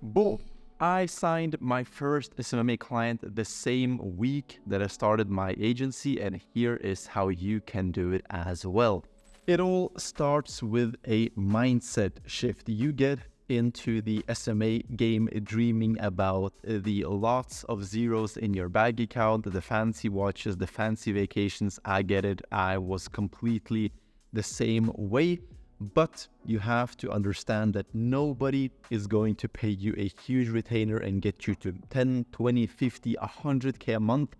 Boom. I signed my first SMMA client the same week that I started my agency, and here is how you can do it as well. It all starts with a mindset shift. You get into the SMA game dreaming about the lots of zeros in your bank account, the fancy watches, the fancy vacations. I get it. I was completely the same way. But you have to understand that nobody is going to pay you a huge retainer and get you to 10, 20, 50, 100K a month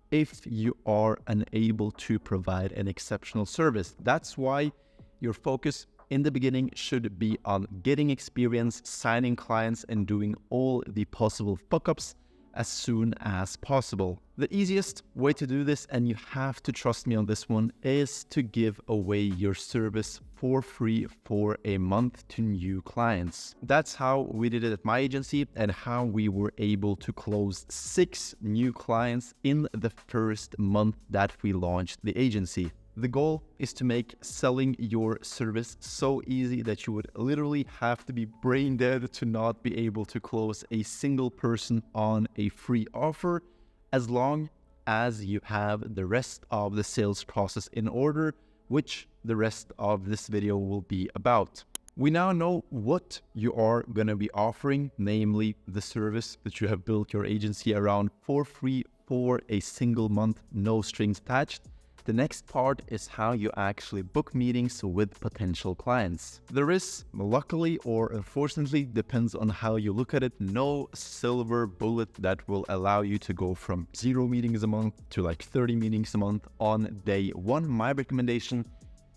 if you are unable to provide an exceptional service. That's why your focus in the beginning should be on getting experience, signing clients, and doing all the possible fuck-ups as soon as possible. The easiest way to do this, and you have to trust me on this one, is to give away your service for free for a month to new clients. That's how we did it at my agency and how we were able to close 6 new clients in the first month that we launched the agency. The goal is to make selling your service so easy that you would literally have to be brain dead to not be able to close a single person on a free offer, as long as you have the rest of the sales process in order, which the rest of this video will be about. We now know what you are going to be offering, namely the service that you have built your agency around for free for a single month, no strings attached. The next part is how you actually book meetings with potential clients. There is, luckily or unfortunately, depends on how you look at it, no silver bullet that will allow you to go from 0 meetings a month to like 30 meetings a month on day one. My recommendation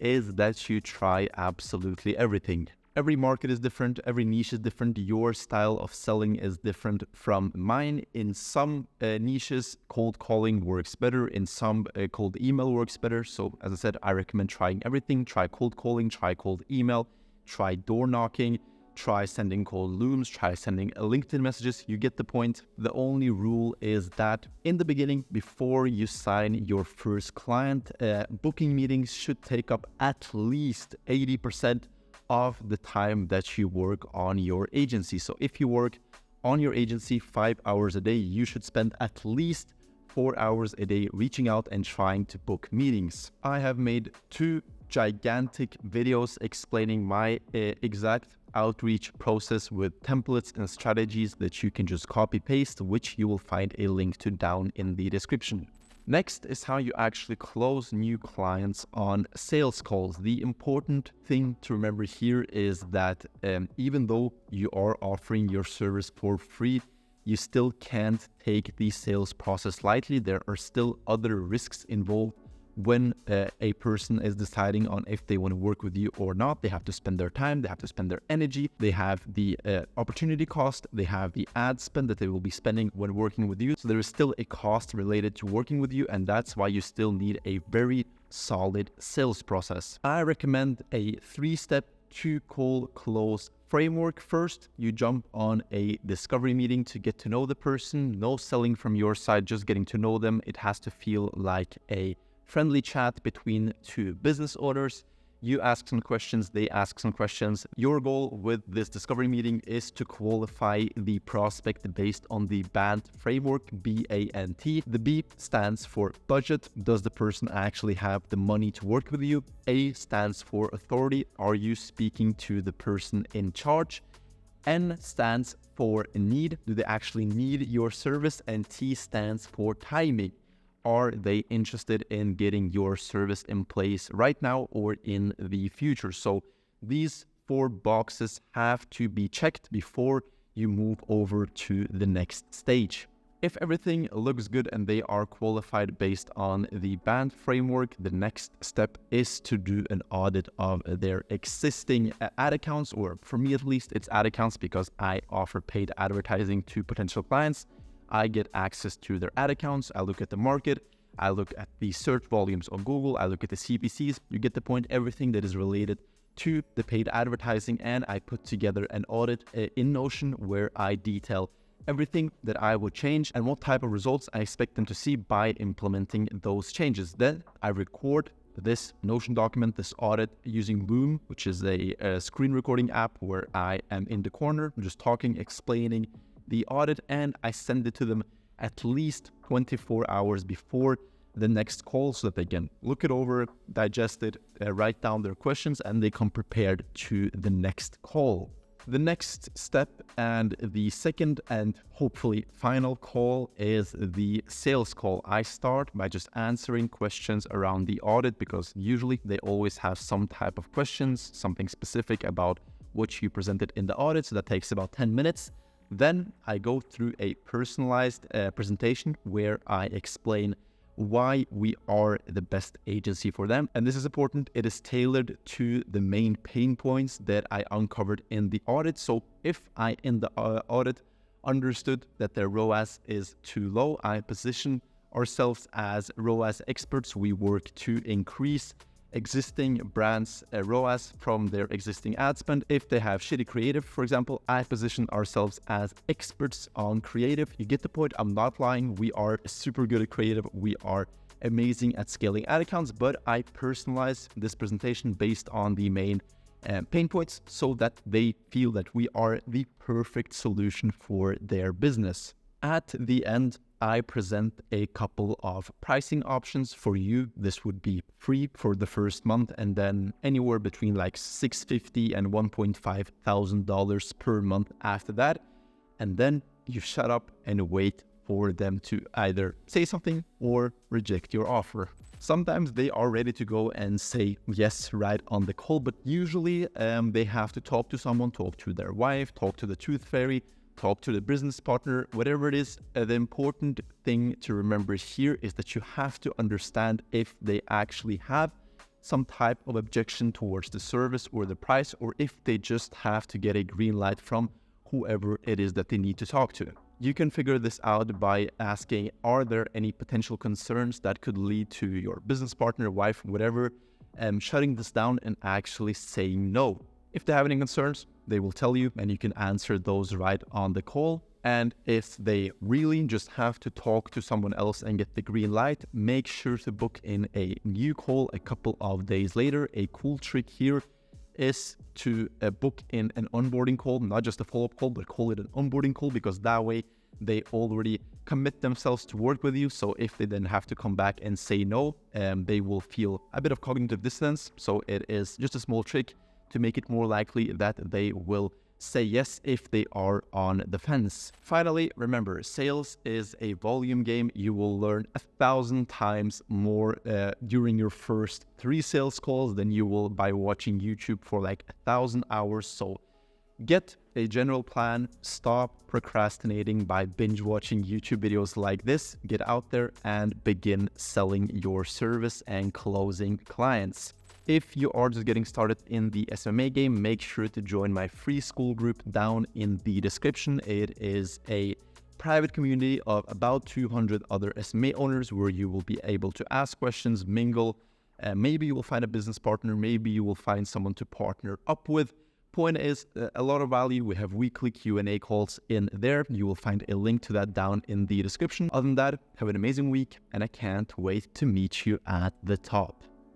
is that you try absolutely everything. Every market is different, every niche is different, your style of selling is different from mine. In some niches, cold calling works better, in some cold email works better. So as I said, I recommend trying everything. Try cold calling, try cold email, try door knocking, try sending cold looms, try sending LinkedIn messages. You get the point. The only rule is that in the beginning, before you sign your first client, booking meetings should take up at least 80% of the time that you work on your agency. So if you work on your agency 5 hours a day, you should spend at least 4 hours a day reaching out and trying to book meetings. I have made 2 gigantic videos explaining my exact outreach process with templates and strategies that you can just copy paste, which you will find a link to down in the description. Next is how you actually close new clients on sales calls. The important thing to remember here is that even though you are offering your service for free, you still can't take the sales process lightly. There are still other risks involved when a person is deciding on if they want to work with you or not. They have to spend their time, they have to spend their energy, they have the opportunity cost, they have the ad spend that they will be spending when working with you. So there is still a cost related to working with you, and that's why you still need a very solid sales process. I recommend a 3-step 2-call close framework. First, you jump on a discovery meeting to get to know the person. No selling from your side, just getting to know them. It has to feel like a friendly chat between 2 business owners. You ask some questions, they ask some questions. Your goal with this discovery meeting is to qualify the prospect based on the BANT framework, B-A-N-T. The B stands for budget. Does the person actually have the money to work with you? A stands for authority. Are you speaking to the person in charge? N stands for need. Do they actually need your service? And T stands for timing. Are they interested in getting your service in place right now or in the future? So these 4 boxes have to be checked before you move over to the next stage. If everything looks good and they are qualified based on the BANT framework, the next step is to do an audit of their existing ad accounts, or for me at least, it's ad accounts because I offer paid advertising to potential clients. I get access to their ad accounts. I look at the market. I look at the search volumes on Google. I look at the CPCs. You get the point. Everything that is related to the paid advertising. And I put together an audit in Notion where I detail everything that I would change and what type of results I expect them to see by implementing those changes. Then I record this Notion document, this audit, using Loom, which is a screen recording app where I am in the corner, just talking, explaining the audit, and I send it to them at least 24 hours before the next call so that they can look it over, digest it, write down their questions, and they come prepared to the next call. The next step and the second and hopefully final call is the sales call. I start by just answering questions around the audit because usually they always have some type of questions, something specific about what you presented in the audit. So that takes about 10 minutes. Then I go through a personalized presentation where I explain why we are the best agency for them. And this is important. It is tailored to the main pain points that I uncovered in the audit. So if I, in the audit, understood that their ROAS is too low, I position ourselves as ROAS experts. We work to increase existing brands' ROAS from their existing ad spend. If they have shitty creative, for example, I position ourselves as experts on creative. You get the point. I'm not lying. We are super good at creative. We are amazing at scaling ad accounts, but I personalize this presentation based on the main pain points so that they feel that we are the perfect solution for their business. At the end, I present a couple of pricing options for you. This would be free for the first month and then anywhere between like $650 and $1,500 per month after that. And then you shut up and wait for them to either say something or reject your offer. Sometimes they are ready to go and say yes right on the call, but usually they have to talk to someone, talk to their wife, talk to the tooth fairy, talk to the business partner, whatever it is. The important thing to remember here is that you have to understand if they actually have some type of objection towards the service or the price, or if they just have to get a green light from whoever it is that they need to talk to. You can figure this out by asking, are there any potential concerns that could lead to your business partner, wife, whatever, shutting this down and actually saying no. If they have any concerns, they will tell you and you can answer those right on the call. And if they really just have to talk to someone else and get the green light, make sure to book in a new call a couple of days later. A cool trick here is to book in an onboarding call, not just a follow-up call, but call it an onboarding call, because that way they already commit themselves to work with you. So if they then have to come back and say no, they will feel a bit of cognitive dissonance. So it is just a small trick to make it more likely that they will say yes if they are on the fence. Finally, remember, sales is a volume game. You will learn 1,000 times more during your first 3 sales calls than you will by watching YouTube for like 1,000 hours. So get a general plan, stop procrastinating by binge watching YouTube videos like this, get out there and begin selling your service and closing clients. If you are just getting started in the SMMA game, make sure to join my free school group down in the description. It is a private community of about 200 other SMMA owners where you will be able to ask questions, mingle. Maybe you will find a business partner. Maybe you will find someone to partner up with. Point is, a lot of value. We have weekly Q&A calls in there. You will find a link to that down in the description. Other than that, have an amazing week, and I can't wait to meet you at the top.